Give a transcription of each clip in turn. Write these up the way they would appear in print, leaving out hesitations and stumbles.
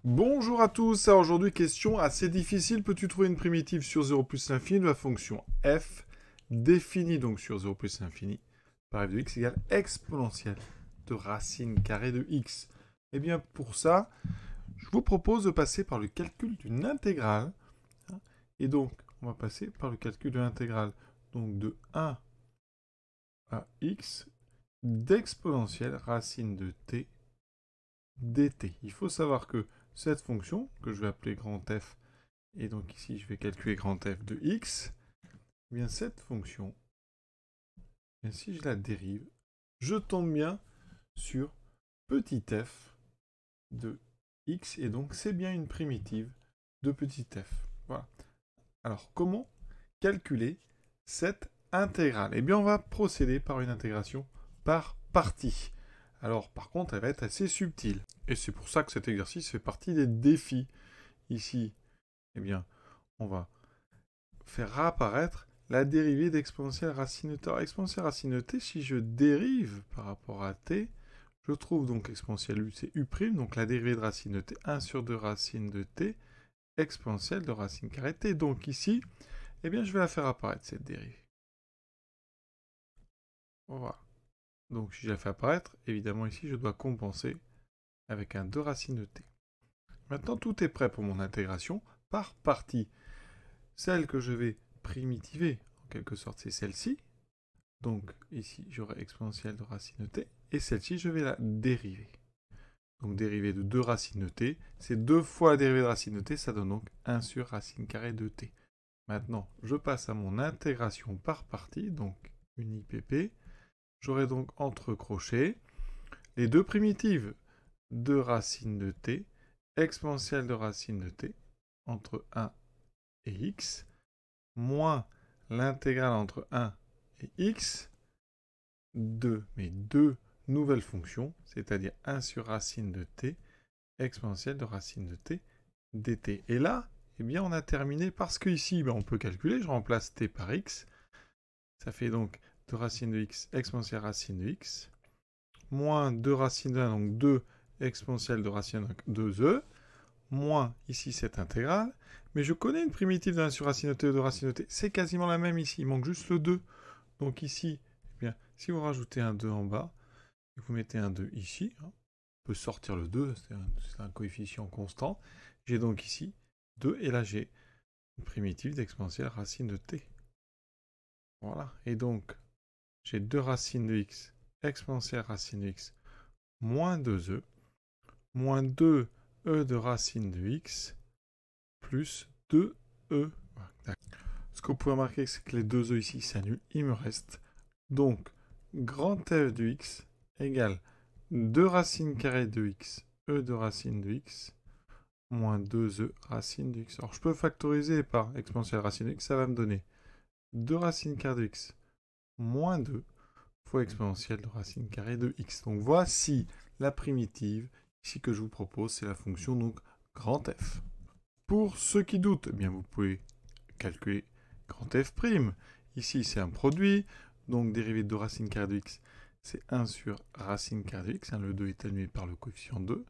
Bonjour à tous, alors aujourd'hui question assez difficile, peux-tu trouver une primitive sur 0 plus l'infini de la fonction f définie donc sur 0 plus l'infini par f de x égale exponentielle de racine carrée de x. Eh bien pour ça, je vous propose de passer par le calcul d'une intégrale, et donc on va passer par le calcul de l'intégrale donc de 1 à x d'exponentielle racine de t dt. Il faut savoir que cette fonction, que je vais appeler grand F, et donc ici je vais calculer grand F de x, eh bien cette fonction, et si je la dérive, je tombe bien sur petit f de x, et donc c'est bien une primitive de petit f. Voilà. Alors comment calculer cette intégrale? Eh bien on va procéder par une intégration par partie. Alors par contre elle va être assez subtile. Et c'est pour ça que cet exercice fait partie des défis. Ici, eh bien, on va faire apparaître la dérivée d'exponentielle racine de t. Alors, exponentielle racine de t, si je dérive par rapport à t, je trouve donc exponentielle u, c'est u', donc la dérivée de racine de t, 1 sur 2 racine de t, exponentielle de racine carrée de t. Donc ici, eh bien, je vais la faire apparaître, cette dérivée. Voilà. Donc si je la fais apparaître, évidemment ici, je dois compenser avec un 2 racine de t. Maintenant, tout est prêt pour mon intégration par partie. Celle que je vais primitiver, en quelque sorte, c'est celle-ci. Donc ici, j'aurai exponentielle de racine de t. Et celle-ci, je vais la dériver. Donc dérivée de 2 racines de t, c'est 2 fois la dérivée de racine de t, ça donne donc 1 sur racine carrée de t. Maintenant, je passe à mon intégration par partie, donc une IPP. J'aurai donc entre crochets les deux primitives de racine de t, exponentielle de racine de t, entre 1 et x, moins l'intégrale entre 1 et x de mes deux nouvelles fonctions, c'est-à-dire 1 sur racine de t, exponentielle de racine de t, dt. Et là, eh bien, on a terminé parce que ici, on peut calculer, je remplace t par x, ça fait donc 2 racine de x, exponentielle racine de x, moins 2 racine de 1, donc 2 exponentielle de racine de 2e, moins ici cette intégrale, mais je connais une primitive de 1 sur racine de t et de racine de t, c'est quasiment la même ici, il manque juste le 2. Donc ici, eh bien, si vous rajoutez un 2 en bas, et vous mettez un 2 ici, on peut sortir le 2, c'est un coefficient constant, j'ai donc ici 2, et là j'ai une primitive d'exponentielle racine de t. Voilà, et donc j'ai 2 racines de x, exponentielle racine de x, moins 2e, moins 2 e de racine de x, plus 2e. Voilà. Ce que vous pouvez remarquer, c'est que les 2 e ici s'annulent, il me reste donc grand f de x égale 2 racines carrées de x, e de racine de x, moins 2e racine de x. Alors je peux factoriser par exponentielle racine de x, ça va me donner 2 racines carrées de x, moins 2 fois exponentielle de racine carrée de x. Donc voici la primitive ici que je vous propose, c'est la fonction donc grand f. Pour ceux qui doutent, eh bien vous pouvez calculer grand f'. Ici c'est un produit, donc dérivée de 2 racines carrées de x, c'est 1 sur racine carrée de x, le 2 est annulé par le coefficient 2,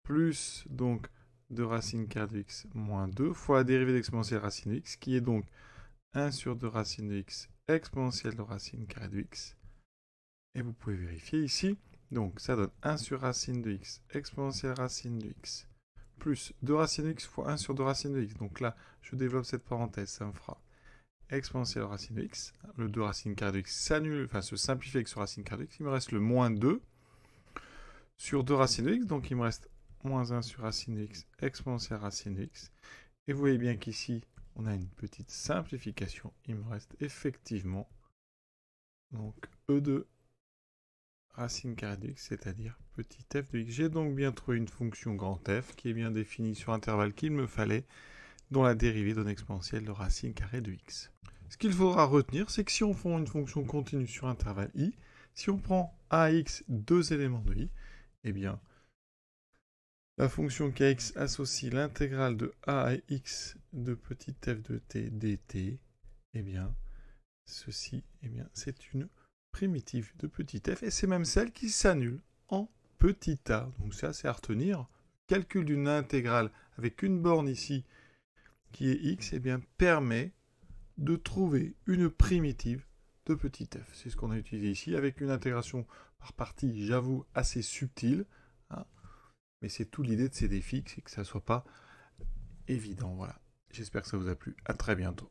plus donc 2 racine carrée de x moins 2 fois la dérivée d'exponentielle racine de x, qui est donc 1 sur 2 racine de x exponentielle de racine carrée de x. Et vous pouvez vérifier ici, donc ça donne 1 sur racine de x exponentielle racine de x, plus 2 racines de x fois 1 sur 2 racines de x. Donc là, je développe cette parenthèse, ça me fera exponentielle racine de x. Le 2 racine carrée de x s'annule, enfin se simplifie avec ce racine carrée de x. Il me reste le moins 2 sur 2 racines de x. Donc il me reste moins 1 sur racine de x exponentielle racine de x. Et vous voyez bien qu'ici, on a une petite simplification. Il me reste effectivement donc e de racine carrée de x, c'est-à-dire petit f de x. J'ai donc bien trouvé une fonction grand f qui est bien définie sur l'intervalle qu'il me fallait, dont la dérivée donne exponentielle de racine carrée de x. Ce qu'il faudra retenir, c'est que si on prend une fonction continue sur intervalle i, si on prend a et x, deux éléments de i, eh bien, la fonction kx associe l'intégrale de a et x de petit f de t dt, eh bien, ceci, eh bien, c'est une primitive de petit f, et c'est même celle qui s'annule en petit a. Donc ça, c'est à retenir. calcul d'une intégrale avec une borne ici qui est x, eh bien, permet de trouver une primitive de petit f. C'est ce qu'on a utilisé ici avec une intégration par partie, j'avoue, assez subtile. Hein, mais c'est tout l'idée de ces défis, c'est que ça ne soit pas évident. Voilà. J'espère que ça vous a plu. À très bientôt.